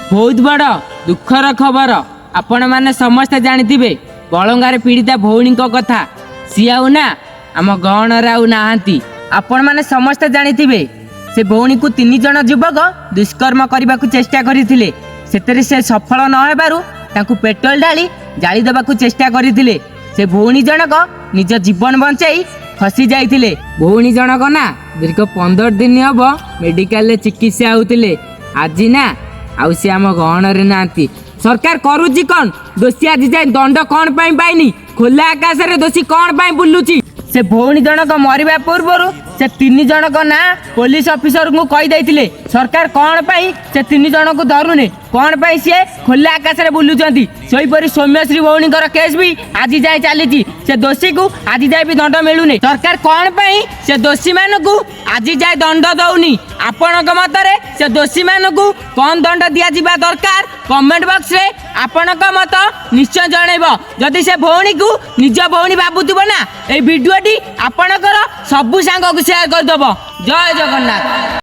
बहुत बड़ दुखर खबर आपण मैंने समस्ते जानी बलंगार पीड़िता भौणी कथा सी आउ ना आम गहणर आउ नहांती। आपण मैंने समस्ते जानी से भौणी को 3 जन युवक दुष्कर्म करने को चेष्टा करते से सफल न होबारु तांकु पेट्रोल डाली जाली देवा चेष्टा करते से भौणी जनक निज जीवन बंचाई खसी जाइए। भौणी जनक ना दीर्घ 15 दिन हम मेडिकल चिकित्सा होते आज ना आउ सी आम गहणरे नांती। सरकार करूची कौन दोषी आज जाए दंड कौन पाइनी खोला आकाश रे दोषी कौन बुलूची। से भौणी जनक मरवा पूर्व से 3 जनक ना पुलिस ऑफिसर को कहीदे सरकार कौन पाई से 3 जन को धरुने कौन पाई सी खोला आकाश रे बुलूचंती। सोईपरी सौम्यश्री भौणी केस भी आज जाए चली से दोषी को आज जाए भी दंड मिलूनी। सरकार कौन पाई से दोषी मान को आज जाए दंड दौनी। आपण मतरे से दोषी मान को कौन दंड दि जा दरकार कमेंट बॉक्स रे आपण मत निश्चय जनइब। जदि से भौणी को निज भौणी भावुव ना ये भिडियोटी आपणकर सबू सांग को शेयर करदेव। जय जगन्नाथ।